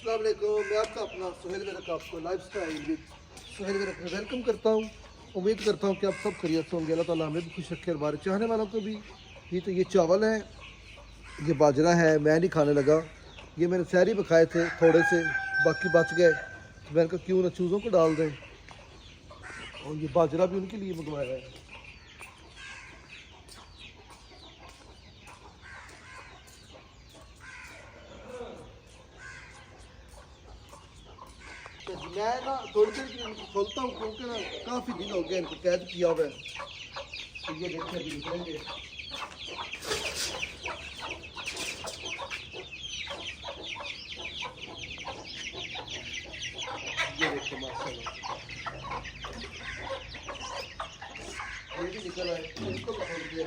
अस्सलाम वालेकुम, मैं आपका अपना सुहेल वेरक आपको लाइफस्टाइल विद सुहेल वेरक में वेलकम करता हूँ। उम्मीद करता हूँ कि आप सब खैरियत से होंगे। अल्लाह ताला हमें भी खुश रखे और हमारे चाहने वालों को भी। ये चावल है, ये बाजरा है, मैं नहीं खाने लगा। ये मैंने सहरी में खाए थे थोड़े से, बाकी बच गए तो मैंने कहा क्यों ना चूज़ों को डाल दें, और ये बाजरा भी उनके लिए मंगवाया है। तो मैं ना थोड़ी देर के लिए इनको खोलता हूँ क्योंकि ना काफ़ी दिन हो गए इनको कैद किया हुआ है। तो ये देखिए अभी निकलेंगे। ये देखो माशाल्लाह, ये भी निकल आए, इसको भी खोल दिया।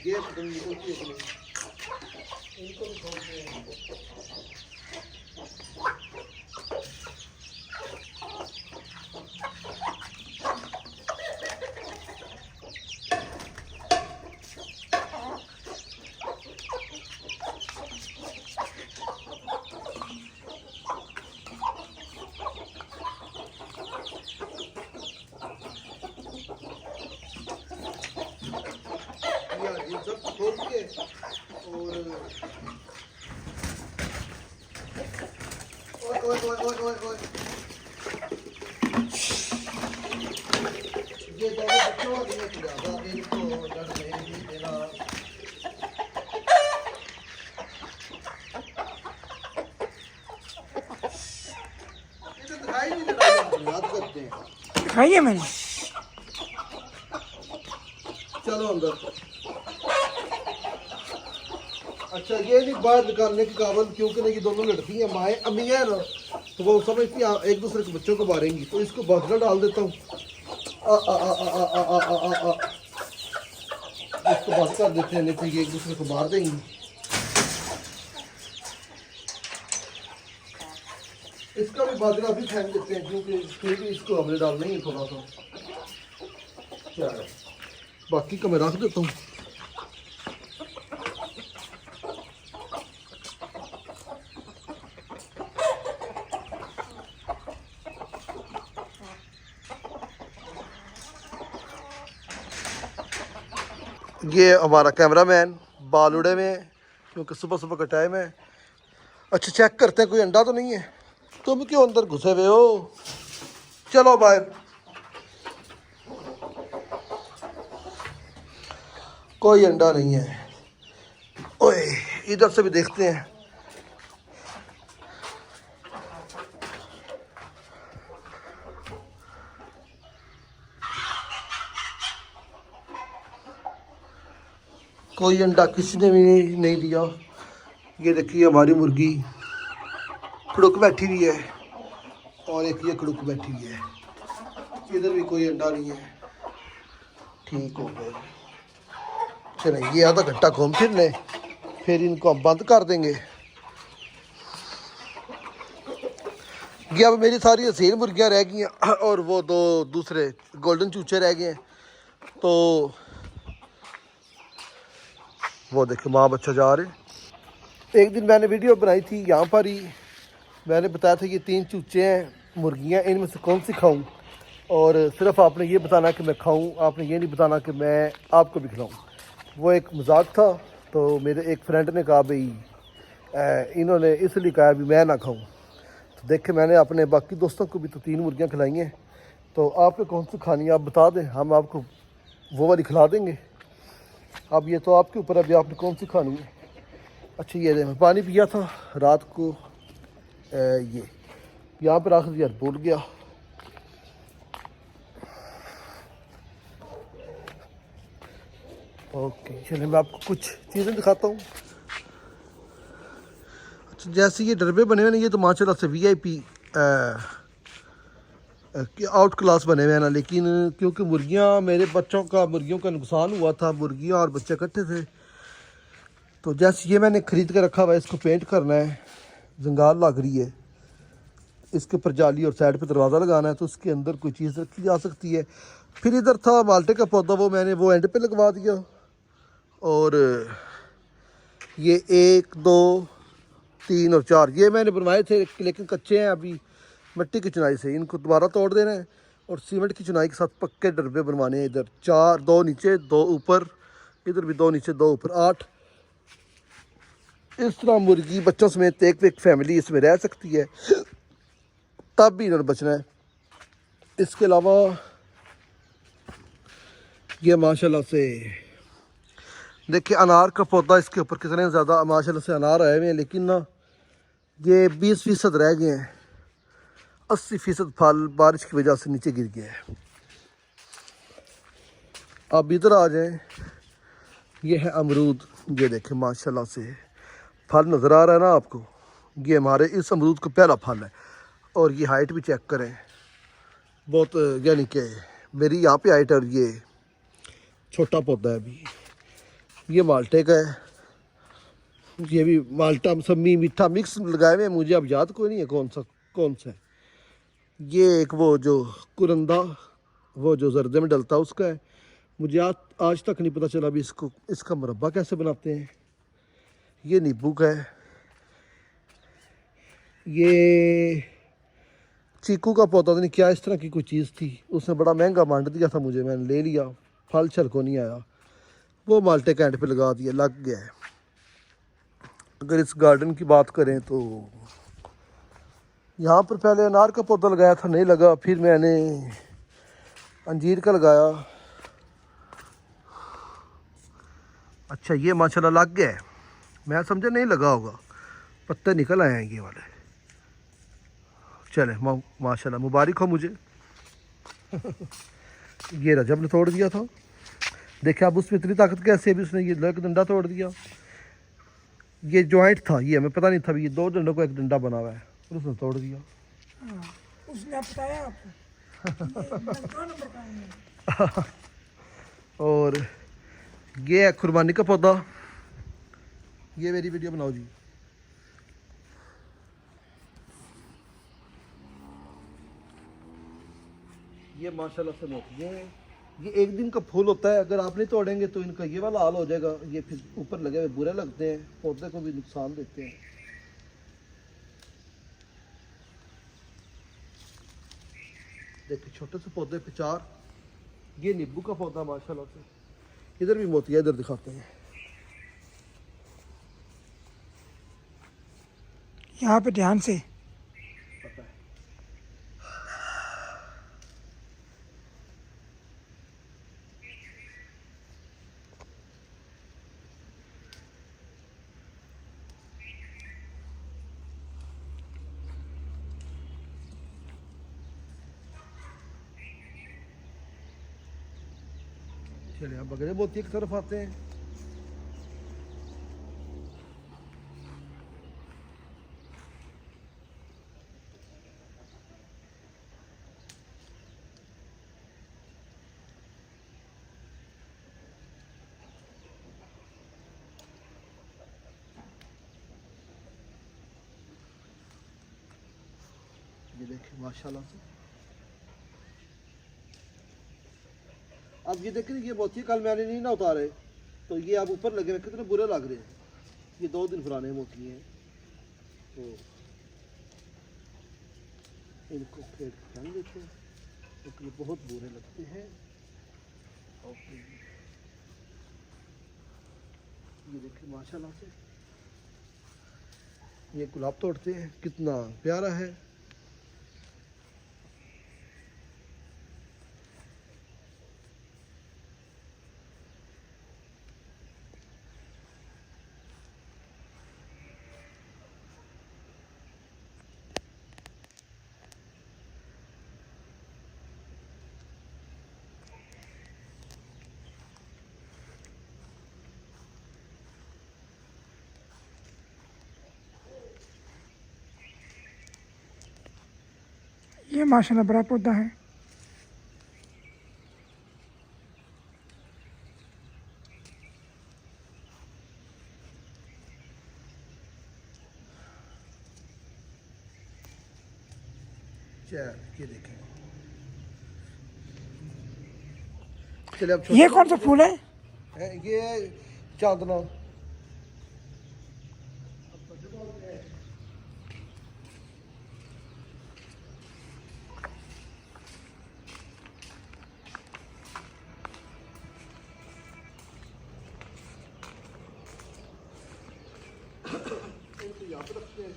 ये पता नहीं निकलती है कि नहीं, इनको भी खोल दिया। ये सब खोल के और ओए ओए ओए ओए ओए ओए, ये दोनों बच्चों को नहीं खिलाता, इनको लड़ नहीं देना। ये तो दिखाई नहीं दे रहा, याद करते हैं। खाइए मैंने। चलो अंदर। अच्छा ये नहीं बाहर निकालने की काबल, क्योंकि ना ये दोनों लड़की हैं, माए अम्मी है ना, तो वो समझती हैं एक दूसरे के बच्चों को मारेंगी। तो इसको बाजरा डाल देता हूँ, इसको बंद कर देते हैं, नहीं तो ये एक दूसरे को मार देंगी। इसका भी बाजरा भी फेंक देते हैं क्योंकि फिर भी इसको हमने डालना ही है थोड़ा सा। क्या है, बाकी का मैं रख देता हूँ। ये हमारा कैमरामैन बाल उड़े में है क्योंकि सुबह सुबह का टाइम है। अच्छा चेक करते हैं कोई अंडा तो नहीं है। तुम क्यों अंदर घुसे हुए हो, चलो बाहर। कोई अंडा नहीं है। ओए इधर से भी देखते हैं। कोई अंडा किसी ने भी नहीं दिया। ये देखिए हमारी मुर्गी खड़ुक बैठी हुई है और एक ये खड़ुक बैठी हुई है। इधर भी कोई अंडा नहीं है। ठीक हो गए, चले ये आधा घंटा घूम फिर लें, फिर इनको हम बंद कर देंगे। ये अब मेरी सारी हसीन मुर्गियाँ रह गई हैं और वो दो दूसरे गोल्डन चूचे रह गए हैं। तो वो देखो माँ बच्चा जा रहे। एक दिन मैंने वीडियो बनाई थी, यहाँ पर ही मैंने बताया था ये 3 चूचे हैं मुर्गियाँ, इनमें से कौन सी खाऊं, और सिर्फ आपने ये बताना कि मैं खाऊं, आपने ये नहीं बताना कि मैं आपको भी खिलाऊं। वो एक मजाक था। तो मेरे एक फ्रेंड ने कहा भाई इन्होंने इसलिए कहा भी मैं ना खाऊं। तो देखे मैंने अपने बाकी दोस्तों को भी तो 3 मुर्गियाँ खिलाई हैं। तो आपको कौन सी खानी है आप बता दें, हम आपको वो वाली खिला देंगे। अब ये तो आपके ऊपर, अभी आपने कौन सी खानी है। अच्छा ये मैं पानी पिया था रात को, ये यहाँ पर रख दिया, भूल गया। ओके चलिए मैं आपको कुछ चीज़ें दिखाता हूँ। अच्छा जैसे ये डरबे बने हुए ना, ये तो माशाल्लाह से VIP आउट क्लास बने हुए हैं ना, लेकिन क्योंकि मुर्गियों का नुकसान हुआ था, मुर्गियाँ और बच्चे इकट्ठे थे, तो जैसे ये मैंने ख़रीद कर रखा हुआ है, इसको पेंट करना है, जंगाल लग रही है। इसके ऊपर जाली और साइड पे दरवाज़ा लगाना है तो उसके अंदर कोई चीज़ रखी जा सकती है। फिर इधर था माल्टे का पौधा, वो मैंने वो एंड पे लगवा दिया। और ये 1 2 3 और 4 ये मैंने बनवाए थे लेकिन कच्चे हैं अभी, मिट्टी की चुनाई से इनको दोबारा तोड़ देना है और सीमेंट की चुनाई के साथ पक्के डरबे बनवाने हैं। इधर 4, 2 नीचे 2 ऊपर, इधर भी 2 नीचे 2 ऊपर, 8। इस तरह मुर्गी बच्चों समेत एक फैमिली इसमें रह सकती है, तब भी इधर बचना है। इसके अलावा ये माशाल्लाह से देखिए अनार का पौधा, इसके ऊपर कितने ज़्यादा माशाल्लाह से अनार आए हुए हैं, लेकिन ना ये 20% रह गए हैं। 80% फल बारिश की वजह से नीचे गिर गया है। अब इधर आ जाएं, ये है अमरूद। ये देखें माशाल्लाह से फल नज़र आ रहा है ना आपको, ये हमारे इस अमरूद का पहला फल है। और ये हाइट भी चेक करें, बहुत, यानी कि मेरी यहाँ पे हाइट है और ये छोटा पौधा है अभी। ये माल्टे का है, ये भी माल्टा मौसमी मीठा मिक्स लगाए हुए हैं, मुझे अब याद कोई नहीं है कौन सा है। ये एक वो जो कुरंदा, वो जो जर्दे में डलता है उसका है। मुझे आज तक नहीं पता चला अभी इसका मुरब्बा कैसे बनाते हैं। ये नींबू का है। ये चीकू का पौधा तो नहीं क्या इस तरह की कोई चीज़ थी, उसने बड़ा महंगा मांड दिया था मुझे, मैंने ले लिया, फल छल को नहीं आया, वो माल्टे कैंट पे लगा दिया, लग गया है। अगर इस गार्डन की बात करें तो यहाँ पर पहले अनार का पौधा लगाया था, नहीं लगा, फिर मैंने अंजीर का लगाया। अच्छा ये माशाल्लाह लग गया है, मैं समझा नहीं लगा होगा, पत्ते निकल आए हैं ये वाले। चले माशाल्लाह मुबारक हो मुझे। ये रजब ने तोड़ दिया था, देखिए अब उसमें इतनी ताकत कैसे, अभी उसने ये एक डंडा तोड़ दिया। ये जॉइंट था, ये हमें पता नहीं था, ये 2 डंडों को एक डंडा बना हुआ है और उसने तोड़ दिया। उसने बताया आपको। और ये है खुरबानी का पौधा। ये मेरी वीडियो बनाओ जी। ये माशाल्लाह से मोतियाँ हैं। ये एक दिन का फूल होता है, अगर आप नहीं तोड़ेंगे तो इनका ये वाला हाल हो जाएगा। ये फिर ऊपर लगे हुए बुरे लगते हैं, पौधे को भी नुकसान देते हैं। देखिए छोटे से पौधे पे 4। ये नींबू का पौधा माशाल्लाह से। इधर भी मोतियाँ, इधर दिखाते हैं। यहाँ पे ध्यान से। पता है। चलिए हम बगैर मोती की तरफ आते हैं। ये देखिए माशाल्लाह से। अब ये देखिए ये मोती कल मैंने नहीं ना उतारे, तो ये अब ऊपर लगे हुए कितने बुरे लग रहे हैं। ये 2 दिन पुराने मोती हैं, तो इनको फेंक फेंक देते हैं क्योंकि ये बहुत बुरे लगते हैं। ओके ये देखिए माशाल्लाह से। ये गुलाब तोड़ते हैं, कितना प्यारा है। ये माशाल्लाह बड़ा पौधा है। ये देखें। चलिए अब ये कौन सा फूल है? ये चांदना। यहाँ पे रखते हैं।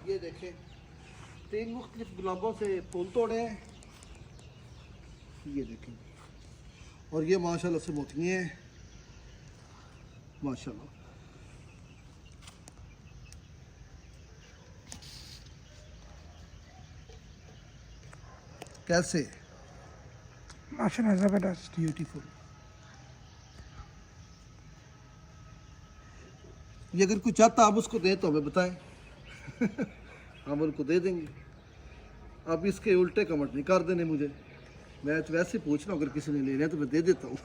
ये देखें 3 मुख्तलिफ गुलाबों से फूल तोड़े हैं। ये देखें, और ये माशाल्लाह से मोतियाँ हैं माशाल्लाह। कैसे माशाल्लाह ज़बरदस्त। ब्यूटीफुल। ये अगर कोई चाहता आप उसको दें तो हमें बताएं। हम उनको दे देंगे। आप इसके उल्टे कमेंट नहीं कर देने मुझे। मैं तो वैसे पूछ रहा हूँ, अगर किसी ने लेना है तो मैं दे देता हूँ।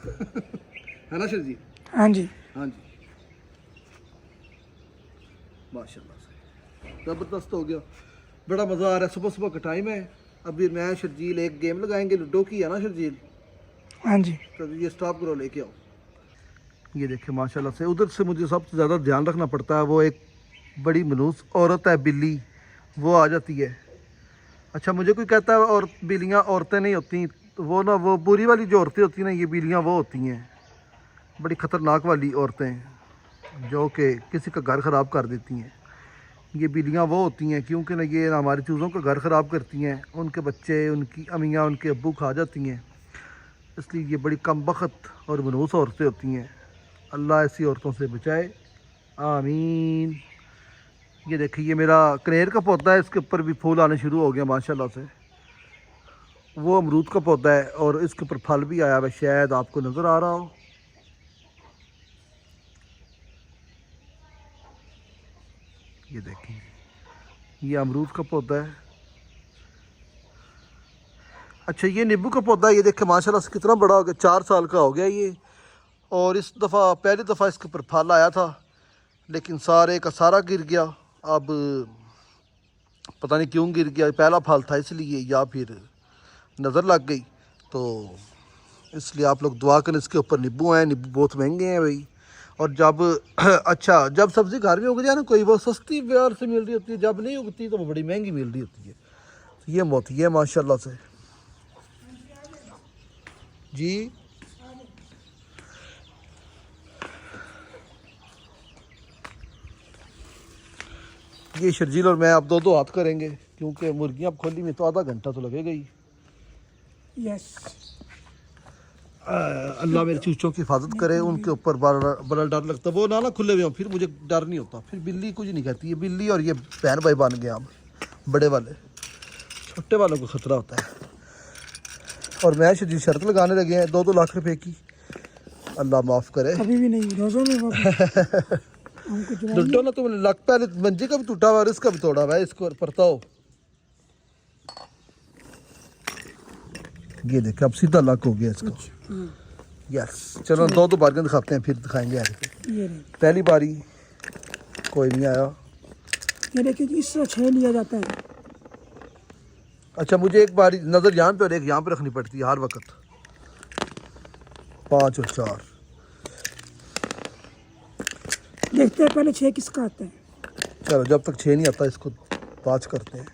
है ना सर जी? हाँ जी, हाँ जी, माशाल्लाह से ज़बरदस्त हो गया। बड़ा मज़ा आ रहा है। सुबह सुबह का टाइम है। अभी मैं शर्जील एक गेम लगाएंगे लूडो की, है ना शर्जील? हाँ जी। तो ये स्टॉप करो, लेके आओ। ये देखिए माशाल्लाह से उधर से मुझे सबसे ज़्यादा ध्यान रखना पड़ता है। वो एक बड़ी मनूस औरत है बिल्ली, वो आ जाती है। अच्छा, मुझे कोई कहता है और बिल्लियाँ औरतें नहीं होती, तो वो ना, वो बुरी वाली जो औरतें होती हैं ना, ये बिल्लियाँ वो होती हैं बड़ी ख़तरनाक वाली औरतें जो कि किसी का घर ख़राब कर देती हैं। ये बिल्लियाँ वो होती हैं क्योंकि ना ये ना हमारी चीज़ों का घर ख़राब करती हैं, उनके बच्चे, उनकी अम्मियाँ, उनके अब्बू खा जाती हैं। इसलिए ये बड़ी कम बख्त और मनूस औरतें होती हैं। अल्लाह ऐसी औरतों से बचाए, आमीन। ये देखिए, ये मेरा कनेर का पौधा है, इसके ऊपर भी फूल आने शुरू हो गया माशाल्लाह से। वो अमरूद का पौधा है और इसके ऊपर फल भी आया हुआ, शायद आपको नज़र आ रहा हो। ये देखिए, ये अमरूद का पौधा है। अच्छा, ये नींबू का पौधा है। ये देखे माशाल्लाह से कितना बड़ा हो गया, 4 साल का हो गया ये। और इस दफ़ा पहली दफ़ा इसके ऊपर फल आया था, लेकिन सारे का सारा गिर गया। अब पता नहीं क्यों गिर गया, पहला फल था इसलिए, या फिर नज़र लग गई। तो इसलिए आप लोग दुआ करें। इसके ऊपर नींबू हैं, नींबू बहुत महंगे हैं भाई। और जब अच्छा, जब सब्ज़ी घर में उग जाए ना कोई, वो सस्ती बाज़ार से मिल रही होती है, जब नहीं उगती तो वो बड़ी महंगी मिल रही होती है। तो ये मोती है माशाल्लाह से जी। ये शर्जील और मैं अब दो हाथ करेंगे, क्योंकि मुर्गियाँ अब खोली में तो आधा घंटा तो लगेगा ही। यस। अल्लाह मेरे चूचों की हिफाजत करे। उनके ऊपर बड़ा डर लगता है, वो ना खुले हुए हों, फिर मुझे डर नहीं होता। फिर बिल्ली कुछ नहीं कहती। ये बिल्ली और ये बहन भाई बन गया। अब बड़े वाले, छोटे वालों को ख़तरा होता है। और मैं शर्जील शर्त लगाने लगे हैं 2-2 लाख रुपए की। अल्लाह माफ़ करे। अभी भी नहीं, रोज़ों में हमको जो लुटो ना तुमने, लक पहले मंजी का भी टूटा हुआ है, इसका भी तोड़ा हुआ है, इसको पड़ता हो। ये देखे, अब सीधा लक हो गया इसका। यस, चलो 2 बारियां दिखाते हैं, फिर दिखाएंगे आगे। ये पहली बारी कोई नहीं आया। ये देखिए, इससे 6 लिया जाता है। अच्छा, मुझे एक बारी नज़र यहाँ पे और एक यहाँ पे रखनी पड़ती है हर वक्त। 5 और 4 देखते हैं पहले 6 किसका आता है। चलो जब तक 6 नहीं आता इसको पाँच करते हैं।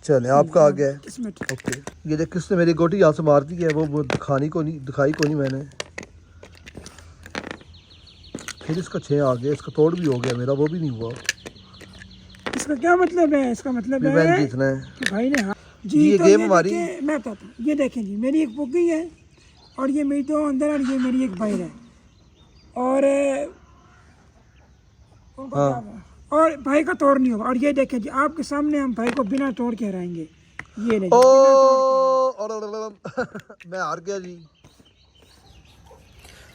चलें आपका आ गया है। इसमें ओके ये देख किसने मेरी गोटी यहाँ से मार दी है, वो दिखाई को नहीं मैंने। फिर इसका 6 आ गया, इसका तोड़ भी हो गया, मेरा वो भी नहीं हुआ। इसका क्या मतलब है? इसका मतलब है मैंने जीतना है कि भाई ने जी। ये तो गेम हमारी, मैं बताता हूँ। ये देखें जी, मेरी एक बुकी है और ये मेरी 2 अंदर और ये मेरी एक बाहर है और हाँ और भाई का तोड़ नहीं होगा। और ये देखें जी, आपके सामने हम भाई को बिना तोड़ के हराएंगे। ये नहीं ओ मैं हार गया जी।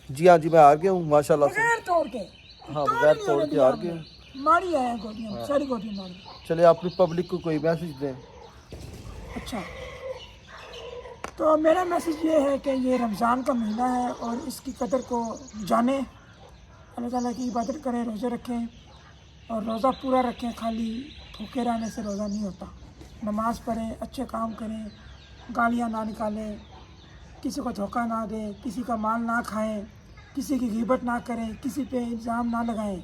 जी हाँ जी मैं हार गया हूँ माशाल्लाह से। बगैर तोड़ के, हाँ बगैर तोड़ के हार गया। मारी आया गोटियाँ, सारी गोटियाँ मारी। चलिए अपनी पब्लिक को कोई मैसेज दें। अच्छा, तो मेरा मैसेज ये है कि ये रमज़ान का महीना है और इसकी कदर को जाने, अल्लाह ताला की इबादत करें, रोज़े रखें और रोज़ा पूरा रखें। खाली भूखे रहने से रोज़ा नहीं होता। नमाज़ पढ़ें, अच्छे काम करें, गालियाँ ना निकालें, किसी को धोखा ना दें, किसी का माल ना खाएं, किसी की ग़ीबत ना करें, किसी पे इल्ज़ाम ना लगाएं,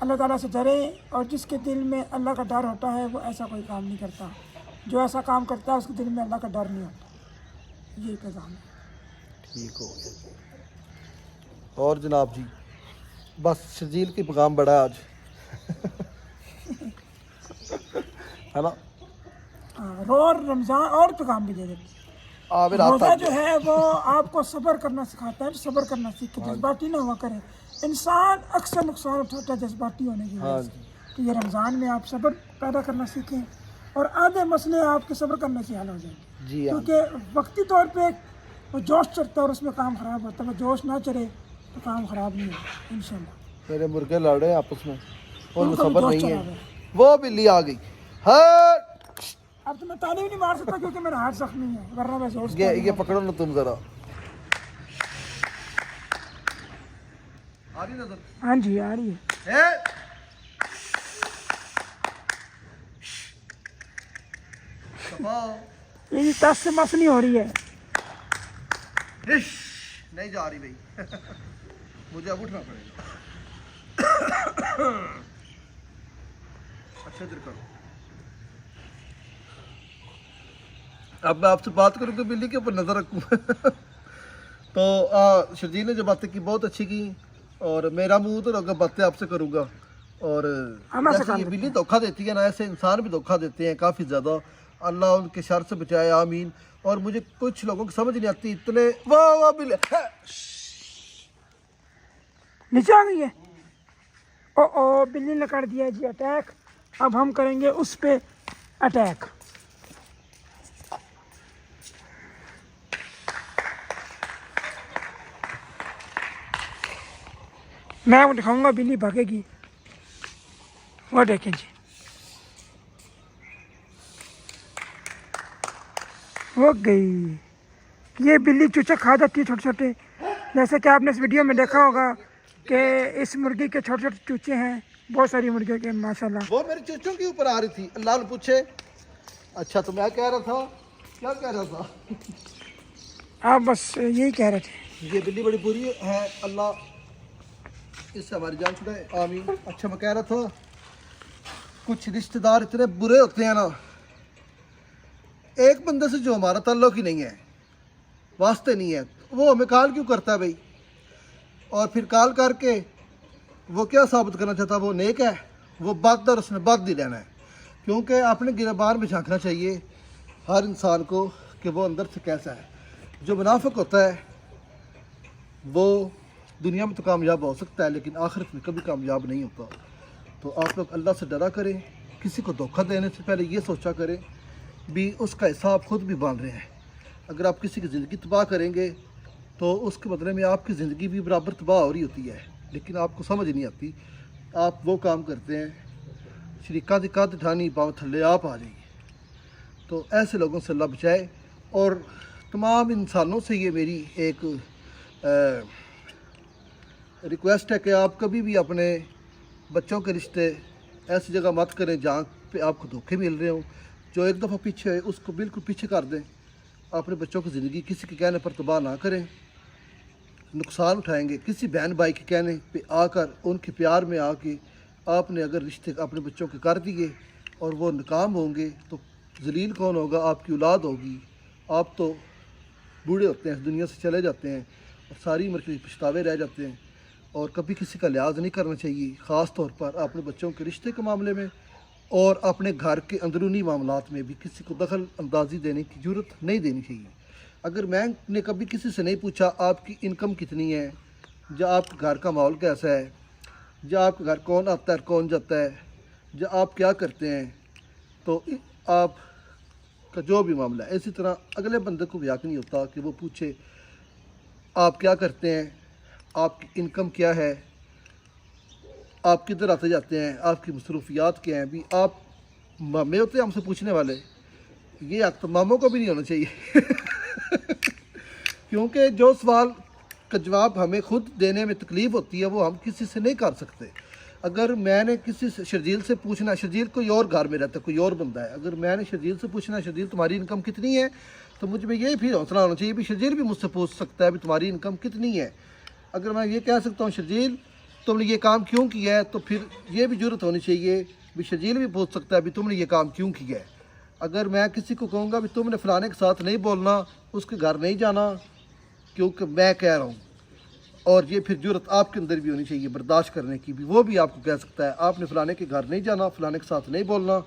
अल्लाह ताला से डरें। और जिसके दिल में अल्लाह का डर होता है वो ऐसा कोई काम नहीं करता। जो ऐसा काम करता है उसके दिल में अल्लाह का डर नहीं होता। यही पैगाम है। ठीक हो गया जी। और जनाब जी बस शर्जील की पैगाम बड़ा है आज है ना। और रमज़ान और पैगाम भी दे देते। रोज़ा जो है वो आपको सब्र करना सिखाता है। सब्र करना सीखे, जज्बाती ना हुआ करे। इंसान अक्सर नुकसान उठाता है जज्बाती होने की वजह से। तो ये रमज़ान में आप सब्र पैदा करना सीखें और आधे मसले आपके सब्र करने से हल हो जाएंगे जी। क्योंकि वक्ती तौर पे वो जोश चढ़ता है और उसमें काम ख़राब होता है। वो जोश ना चढ़े तो काम ख़राब नहीं होगा इंशाल्लाह। मेरे मुर्गे लड़ रहे हैं आपस में और उनको सब्र जोश नहीं चढ़ा है। हुआ है। वो बिल्ली आ गई। हाँ अब तो मैं ताली भी नहीं मार सकता क्योंकि मेरा हाथ जख्मी है, वरना मैं जोर से ये पकड़ो ना तुम जरा। आ रही नजर? हाँ जी आ रही है। ये टस से मस नहीं हो रही है। नहीं जा रही भाई मुझे अब उठना पड़ेगा। अच्छा इधर करो। अब मैं आपसे बात करूँ तो बिल्ली के ऊपर नजर रखूँ तो शर्जील ने जो बातें की बहुत अच्छी की और मेरा मुंह तो अगर बातें आपसे करूँगा। और जैसे ये बिल्ली धोखा देती है ना, ऐसे इंसान भी धोखा देते हैं काफ़ी ज़्यादा। अल्लाह उनके शर से बचाए, आमीन। और मुझे कुछ लोगों की समझ नहीं आती, इतने वाह बिल्ली नीचे आ गई है। ओ बिल्ली ने कर दिया जी अटैक। अब हम करेंगे उस पे अटैक। मैं वो दिखाऊंगा, बिल्ली भागेगी। वो देखें जी, वो गई। ये बिल्ली चूचा खा जाती है छोटे छोटे। जैसे कि आपने इस वीडियो में देखा होगा कि इस मुर्गी के छोटे छोटे चूचे हैं, बहुत सारी मुर्गियों के माशाल्लाह। वो मेरे चूचों के ऊपर आ रही थी, अल्लाह ने पूछे। अच्छा तो मैं कह रहा था, क्या कह रहा था? आप बस यही कह रहे थे। ये बिल्ली बड़ी बुरी है, अल्लाह इससे हमारी जान छुड़ाए, आमीन। अच्छा मैं कह रहा था कुछ रिश्तेदार इतने बुरे होते हैं ना, एक बंदे से जो हमारा ताल्लुक ही नहीं है, वास्ते नहीं है, वो हमें कॉल क्यों करता है भाई? और फिर कॉल करके वो क्या साबित करना चाहता है? वो नेक है, वो बदतर, उसने बद ही लेना है। क्योंकि अपने गिरबान में झांकना चाहिए हर इंसान को कि वो अंदर से कैसा है। जो मुनाफिक होता है वो दुनिया में तो कामयाब हो सकता है लेकिन आखिरत में कभी कामयाब नहीं होता। तो आप लोग अल्लाह से डरा करें, किसी को धोखा देने से पहले ये सोचा करें भी उसका हिसाब खुद भी बांध रहे हैं। अगर आप किसी की ज़िंदगी तबाह करेंगे तो उसके बदले में आपकी ज़िंदगी भी बराबर तबाह हो रही होती है, लेकिन आपको समझ नहीं आती। आप वो काम करते हैं शरीका दी कद ठानी पाँव थल्ले आप आ जाइए। तो ऐसे लोगों से अल्लाह बचाए। और तमाम इंसानों से ये मेरी एक रिक्वेस्ट है कि आप कभी भी अपने बच्चों के रिश्ते ऐसी जगह मत करें जहाँ पे आपको धोखे मिल रहे हों। जो एक दफ़ा पीछे है उसको बिल्कुल पीछे कर दें। अपने बच्चों की ज़िंदगी किसी के कहने पर तबाह ना करें, नुकसान उठाएंगे। किसी बहन भाई के कहने पे आकर उनके प्यार में आके आपने अगर रिश्ते अपने बच्चों के कर दिए और वो नाकाम होंगे तो जलील कौन होगा? आपकी औलाद होगी। आप तो बूढ़े होते हैं, इस दुनिया से चले जाते हैं और सारी उम्र के लिए पछतावे रह जाते हैं। और कभी किसी का लिहाज नहीं करना चाहिए, ख़ास तौर पर अपने बच्चों के रिश्ते के मामले में और अपने घर के अंदरूनी मामलात में भी किसी को दखल अंदाज़ी देने की ज़रूरत नहीं देनी चाहिए। अगर मैंने कभी किसी से नहीं पूछा आपकी इनकम कितनी है, या आपके घर का माहौल कैसा है, या आपके घर कौन आता है कौन जाता है, या आप क्या करते हैं, तो आप का जो भी मामला है, इसी तरह अगले बंदे को भी हक नहीं होता कि वो पूछे आप क्या करते हैं, आपकी इनकम क्या है, आप किधर आते जाते हैं, आपकी मसरूफियात क्या हैं। भी आप मामे होते हैं हमसे पूछने वाले, ये हक तो मामों को भी नहीं होना चाहिए क्योंकि जो सवाल का जवाब हमें खुद देने में तकलीफ़ होती है वो हम किसी से नहीं कर सकते। अगर मैंने किसी से शर्जील से पूछना, शर्जील कोई और घर में रहता है, कोई और बंदा है, अगर मैंने शर्जील से पूछना शर्जील तुम्हारी इनकम कितनी है, तो मुझ में ये फिर हौसला होना चाहिए भी शर्जील भी मुझसे पूछ सकता है भी तुम्हारी इनकम कितनी है। अगर मैं ये कह सकता हूँ शर्जील तुमने ये काम क्यों किया है, तो फिर ये भी ज़रूरत होनी चाहिए भी शर्जील भी पूछ सकता है भी तुमने ये काम क्यों किया है। अगर मैं किसी को कहूँगा भी तुमने फ़लाने के साथ नहीं बोलना, उसके घर नहीं जाना क्योंकि मैं कह रहा हूँ, और ये फिर ज़रूरत आपके अंदर भी होनी चाहिए बर्दाश्त करने की भी, वो भी आपको कह सकता है आपने फ़लाने के घर नहीं जाना, फ़लाने के साथ नहीं बोलना,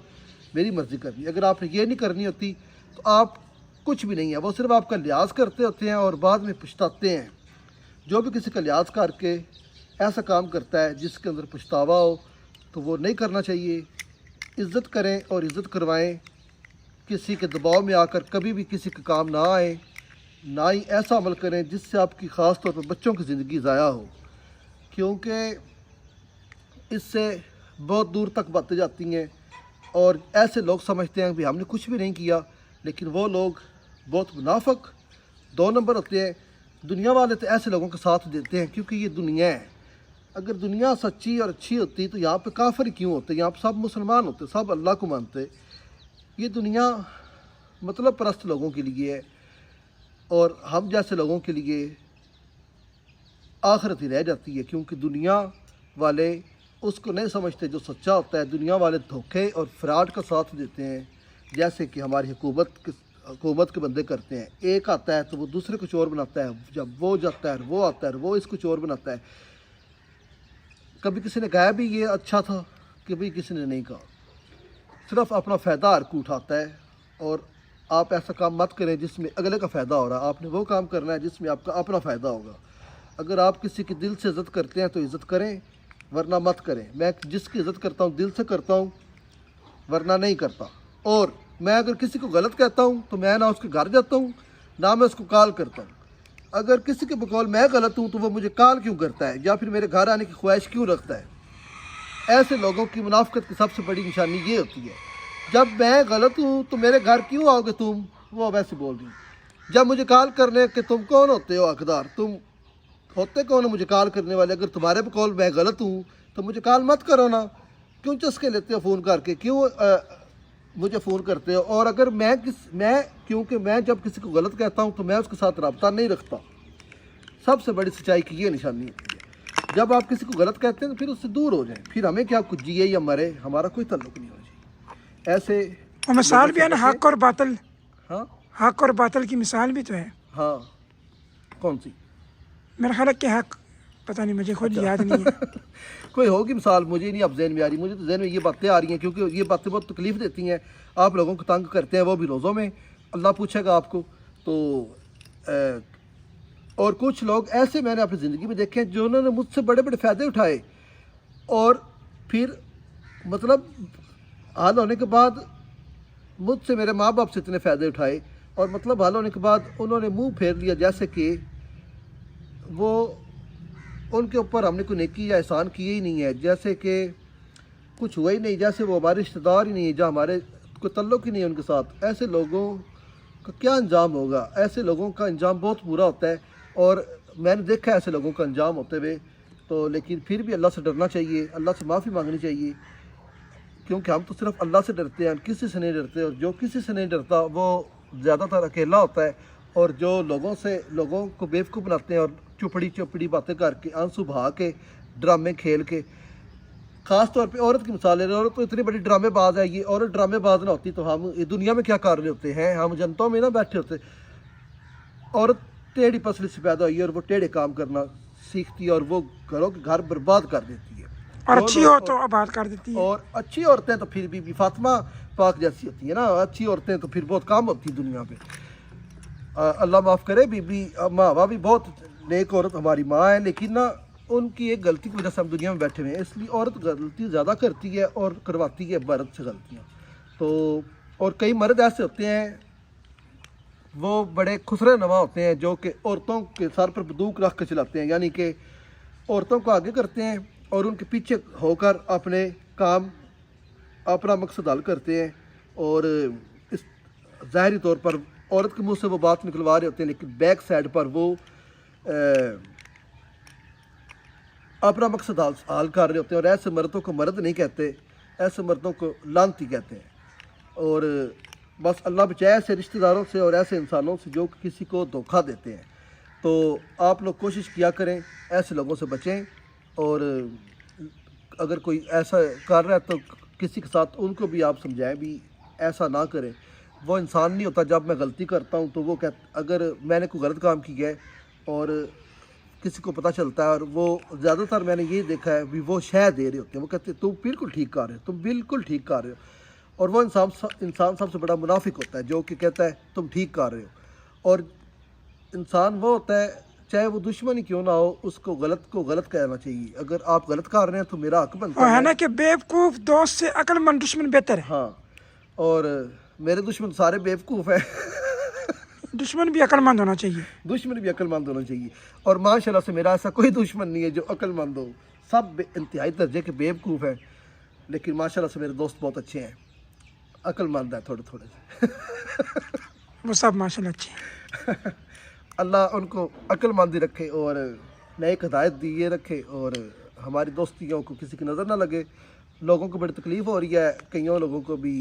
मेरी मर्ज़ी करनी। अगर आपने ये नहीं करनी होती तो आप कुछ भी नहीं है, वो सिर्फ आपका लिहाज करते होते हैं और बाद में पछताते हैं। जो भी किसी का लिहाज करके ऐसा काम करता है जिसके अंदर पछतावा हो तो वो नहीं करना चाहिए। इज़्ज़त करें और इज़्ज़त करवाएं, किसी के दबाव में आकर कभी भी किसी का काम ना आए, ना ही ऐसा अमल करें जिससे आपकी ख़ास तौर पर बच्चों की ज़िंदगी ज़ाया हो, क्योंकि इससे बहुत दूर तक बातें जाती हैं और ऐसे लोग समझते हैं कि हमने कुछ भी नहीं किया, लेकिन वो लोग बहुत मुनाफिक 2 नंबर होते हैं। दुनिया वाले तो ऐसे लोगों का साथ देते हैं क्योंकि ये दुनिया है। अगर दुनिया सच्ची और अच्छी होती तो यहाँ पे काफिर क्यों होते, यहाँ पे सब मुसलमान होते, सब अल्लाह को मानते। ये दुनिया मतलब परस्त लोगों के लिए है और हम जैसे लोगों के लिए आखिरत ही रह जाती है, क्योंकि दुनिया वाले उसको नहीं समझते जो सच्चा होता है। दुनिया वाले धोखे और फ्रॉड का साथ देते हैं, जैसे कि हमारी हुकूमत के बंदे करते हैं। एक आता है तो वो दूसरे कुछ और बनाता है, जब वो जाता है वो आता है वो इसको कुछ और बनाता है। कभी किसी ने कहा भी ये अच्छा था, कभी किसी ने नहीं कहा, सिर्फ अपना फ़ायदा हर को उठाता है। और आप ऐसा काम मत करें जिसमें अगले का फ़ायदा हो रहा है, आपने वो काम करना है जिसमें आपका अपना फ़ायदा होगा। अगर आप किसी की दिल से इज़्ज़त करते हैं तो इज़्ज़त करें, वरना मत करें। मैं जिसकी इज़्ज़त करता हूँ दिल से करता हूँ, वरना नहीं करता। और मैं अगर किसी को गलत कहता हूँ तो मैं ना उसके घर जाता हूँ ना मैं उसको कॉल करता हूँ। अगर किसी के बकौल मैं गलत हूँ तो वो मुझे कॉल क्यों करता है या फिर मेरे घर आने की ख्वाहिश क्यों रखता है। ऐसे लोगों की मुनाफिकत की सबसे बड़ी निशानी ये होती है, जब मैं गलत हूँ तो मेरे घर क्यों आओगे तुम, वो वैसे बोल रही। जब मुझे कॉल करने के तुम कौन होते हो हकदार, तुम होते कौन हो मुझे कॉल करने वाले। अगर तुम्हारे बकौल मैं गलत हूँ तो मुझे कॉल मत करो ना, क्यों चस्के लेते हो फ़ोन करके, क्यों मुझे फ़ोन करते हो। और अगर क्योंकि मैं जब किसी को गलत कहता हूँ तो मैं उसके साथ रब्ता नहीं रखता। सबसे बड़ी सच्चाई की ये निशानी होती है। जब आप किसी को गलत कहते हैं तो फिर उससे दूर हो जाएं, फिर हमें क्या कुछ जिए या मरे हमारा कोई ताल्लुक नहीं होना चाहिए। ऐसे और मिसाल भी है ना, हक और बातिल। हाँ, हक और बातिल की मिसाल भी तो है। हाँ, कौन सी? मेरा ख्याल है कि हक, पता नहीं, मुझे खुद याद नहीं है। कोई होगी मिसाल, मुझे नहीं अब जहन में आ रही। मुझे तो जहन में ये बातें आ रही हैं क्योंकि ये बातें बहुत तकलीफ़ देती हैं, आप लोगों को तंग करते हैं, वो भी रोज़ों में। अल्लाह पूछेगा आपको। तो और कुछ लोग ऐसे मैंने अपनी ज़िंदगी में देखे हैं जिन्होंने मुझसे बड़े बड़े फ़ायदे उठाए और फिर मतलब हाल होने के बाद मुझसे मेरे माँ बाप से इतने फ़ायदे उठाए और मतलब हाल होने के बाद उन्होंने मुंह फेर लिया, जैसे कि वो उनके ऊपर हमने कोई नेकी या एहसान किए ही नहीं है, जैसे कि कुछ हुआ ही नहीं, जैसे वो हमारे रिश्तेदार ही नहीं है, जहाँ हमारे कोई तल्लुक़ ही नहीं है उनके साथ। ऐसे लोगों का क्या अंजाम होगा? ऐसे लोगों का अंजाम बहुत बुरा होता है और मैंने देखा है ऐसे लोगों का अंजाम होते हुए। तो लेकिन फिर भी अल्लाह से डरना चाहिए, अल्लाह से माफ़ी मांगनी चाहिए, क्योंकि हम तो सिर्फ अल्लाह से डरते हैं, किसी से नहीं डरते। और जो किसी से नहीं डरता वो ज़्यादातर अकेला होता है। और जो लोगों को बेवकूफ़ बनाते हैं और चुपड़ी बातें करके, आंसू बहा के, ड्रामे खेल के, ख़ास तौर पे औरत की मिसाल है। औरत तो इतनी बड़ी ड्रामेबाज है, ये औरत ड्रामेबाज ना होती तो हम ये दुनिया में क्या कर रहे होते हैं, हम जनता में ना बैठे होते। औरत टेढ़ी पसली से पैदा हुई है और वो टेढ़े काम करना सीखती है और वो घरों के घर बर्बाद कर देती है। और जो अच्छी लोग- हो तो आबाद कर देती है। और अच्छी औरतें तो फिर भी फातिमा पाक जैसी होती है ना, अच्छी औरतें तो फिर बहुत काम होती है दुनिया पे। अल्लाह माफ़ करे, बीबी माँ भी बहुत नेक औरत हमारी माँ है, लेकिन ना उनकी एक गलती की वजह से हम दुनिया में बैठे हुए हैं। इसलिए औरत गलती ज़्यादा करती है और करवाती है मर्द से गलतियाँ। तो और कई मर्द ऐसे होते हैं वो बड़े खुसरे नमा होते हैं जो कि औरतों के सर पर बंदूक रख के चलाते हैं, यानी कि औरतों को आगे करते हैं और उनके पीछे होकर अपने काम अपना मकसद हल करते हैं। और इस ज़ाहरी तौर पर औरत के मुंह से वो बात निकलवा रहे होते हैं, लेकिन बैक साइड पर वो अपना मकसद हाल कर रहे होते हैं। और ऐसे मर्दों को मर्द नहीं कहते, ऐसे मर्दों को लानती कहते हैं। और बस अल्लाह बचाए ऐसे रिश्तेदारों से और ऐसे इंसानों से जो किसी को धोखा देते हैं। तो आप लोग कोशिश किया करें ऐसे लोगों से बचें, और अगर कोई ऐसा कर रहा है तो किसी के साथ उनको भी आप समझाएं भी ऐसा ना करें। वो इंसान नहीं होता। जब मैं गलती करता हूँ तो वो अगर मैंने कोई गलत काम किया है और किसी को पता चलता है, और वो ज़्यादातर मैंने ये देखा है भी वो शह दे रहे होते हैं, वो कहते हैं तुम बिल्कुल ठीक कर रहे हो, तुम बिल्कुल ठीक कर रहे हो। और वो इंसान सबसे बड़ा मुनाफिक होता है जो कि कहता है तुम ठीक कर रहे हो। और इंसान वो होता है, चाहे वो दुश्मन ही क्यों ना हो, उसको गलत को गलत कहना चाहिए। अगर आप गलत कर रहे हैं तो मेरा हक बनता और है है। ना कि बेवकूफ़ दोस्त से अक्लमंद दुश्मन बेहतर है। हाँ, और मेरे दुश्मन सारे बेवकूफ़ हैं। दुश्मन भी अक्लमंद होना चाहिए। दुश्मन भी अक्लमंद होना चाहिए। और माशाल्लाह से मेरा ऐसा कोई दुश्मन नहीं है जो अक्लमंद हो, सब इंतहाई दर्जे के बेवकूफ़ हैं। लेकिन माशाल्लाह से मेरे दोस्त बहुत अच्छे हैं, अक्लमंद है थोड़े थोड़े से। वो सब माशाल्लाह अच्छे हैं। अल्लाह उनको अक्लमंदी रखे और नए हिदायत दिए रखे, और हमारी दोस्तियों को किसी की नज़र ना लगे। लोगों को बड़ी तकलीफ़ हो रही है, कईयों लोगों को भी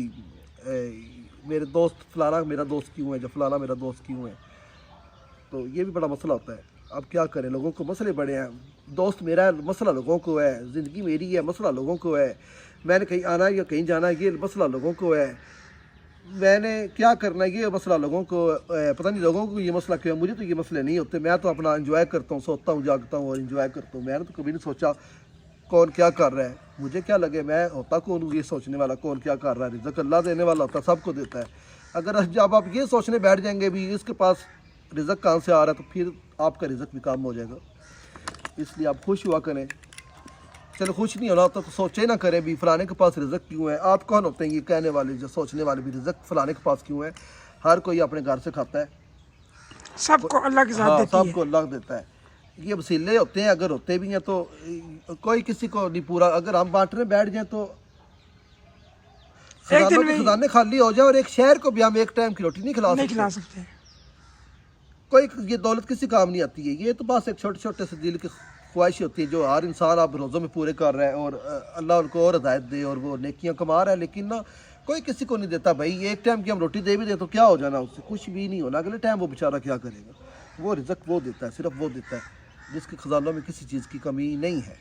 मेरे दोस्त फलाना मेरा दोस्त क्यों है, जो फलाना मेरा दोस्त क्यों है। तो ये भी बड़ा मसला होता है। अब क्या करें, लोगों को मसले बड़े हैं। दोस्त मेरा है, मसला लोगों को है। ज़िंदगी मेरी है, मसला लोगों को है। मैंने कहीं आना है या कहीं जाना है, ये मसला लोगों को है। मैंने क्या करना है, ये मसला लोगों को पता नहीं लोगों को ये मसला क्यों है। मुझे तो ये मसले नहीं होते। मैं तो अपना एंजॉय करता हूँ, सोता हूँ, जागता हूँ और एंजॉय करता हूँ। मैंने तो कभी नहीं सोचा कौन क्या कर रहा है, मुझे क्या लगे, मैं होता कौन हूँ ये सोचने वाला, कौन क्या कर रहा है। रिज़्क़ अल्लाह देने वाला होता है, सबको देता है। अगर जब आप ये सोचने बैठ जाएंगे भी इसके पास रिज़्क़ कहाँ से आ रहा है, तो फिर आपका रिज़्क़ भी कम हो जाएगा। इसलिए आप खुश हुआ करें। चलो खुश नहीं होना होता तो सोचे ना करें भी फलाने के पास रिज़्क़ क्यों है। आप कौन होते हैं ये कहने वाले, जो सोचने वाले भी रिज़्क़ फलाने के पास क्यों है। हर कोई अपने घर से खाता है, सबको अल्लाह की ज़ात हाँ देती है। सबको अल्लाह देता है। ये वसीले होते हैं, अगर होते भी हैं तो कोई किसी को नहीं पूरा। अगर हम बांटने बैठ जाएं तो एक दिन खजानों के खजाने खाली हो जाए, और एक शहर को भी हम एक टाइम की रोटी नहीं खिला नहीं खिला सकते। सकते। कोई ये दौलत किसी काम नहीं आती है। ये तो बस एक छोटे छोटे से दिल की ख्वाहिश होती है जो हर इंसान आप रोज़ों में पूरे कर रहा है, और अल्लाह उनको और हिदायत दे और वो नेकियां कमा रहा है। लेकिन ना कोई किसी को नहीं देता भाई। एक टाइम की हम रोटी दे भी दे तो क्या हो जाना, उससे कुछ भी नहीं होना। अगले टाइम वो बेचारा क्या करेगा। वो रिज़्क़ वो देता है, सिर्फ वो देता है जिसके ख़जानों में किसी चीज़ की कमी नहीं है।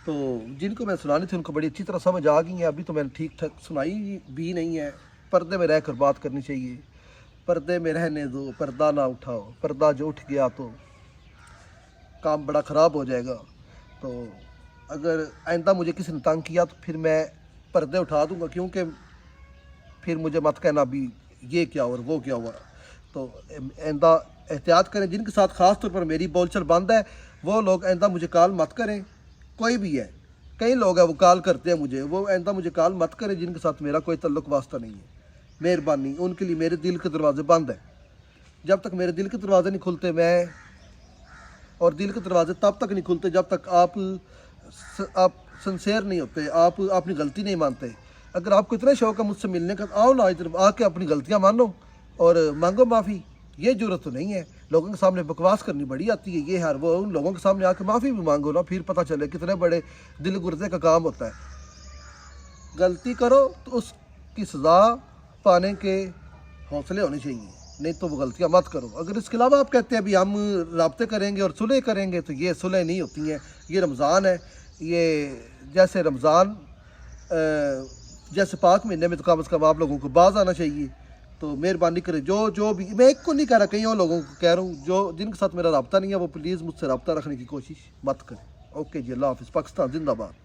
तो जिनको मैं सुनानी थी उनको बड़ी अच्छी तरह समझ आ गई है। अभी तो मैंने ठीक ठाक सुनाई भी नहीं है। पर्दे में रहकर बात करनी चाहिए, पर्दे में रहने दो, पर्दा ना उठाओ। पर्दा जो उठ गया तो काम बड़ा ख़राब हो जाएगा। तो अगर आइंदा मुझे किसी ने तंग किया तो फिर मैं पर्दे उठा दूंगा, क्योंकि फिर मुझे मत कहना भी ये क्या और वो क्या हुआ। तो आइंदा एहतियात करें। जिनके साथ ख़ास तौर पर मेरी बोलचाल बंद है वो लोग आइंदा मुझे कॉल मत करें। कोई भी है, कई लोग हैं वो कॉल करते हैं मुझे, वो आइंदा मुझे कॉल मत करें जिनके साथ मेरा कोई तल्लुक़ वास्ता नहीं है। मेहरबानी, उनके लिए मेरे दिल के दरवाजे बंद हैं। जब तक मेरे दिल के दरवाजे नहीं खुलते मैं, और दिल के दरवाजे तब तक नहीं खुलते जब तक आप सिंसेयर नहीं होते, आप अपनी गलती नहीं मानते। अगर आपको इतना शौक है मुझसे मिलने का, आओ ना इधर आके अपनी गलतियाँ मानो और मांगो माफ़ी। ये जरूरत तो नहीं है। लोगों के सामने बकवास करनी बड़ी आती है, ये हर वो उन लोगों के सामने आके माफ़ी भी मांगो ना, फिर पता चले कितने बड़े दिल गुर्दे का काम होता है। गलती करो तो उसकी सज़ा पाने के हौसले होने चाहिए, नहीं तो वो गलतियाँ मत करो। अगर इसके अलावा आप कहते हैं अभी हम राब्ते करेंगे और सुलह करेंगे, तो ये सुलह नहीं होती हैं। ये रमज़ान है, ये जैसे रमज़ान जैसे पाक महीने में तो कम से कम आप लोगों को बाज आना चाहिए। तो मेहरबानी करें, जो भी, मैं एक को नहीं कह रहा, कई और लोगों को कह रहा हूँ जो जिनके साथ मेरा रब्ता नहीं है वो प्लीज़ मुझसे रब्ता रखने की कोशिश मत करें। ओके जी, अल्लाह हाफ़िज़। पाकिस्तान जिंदाबाद।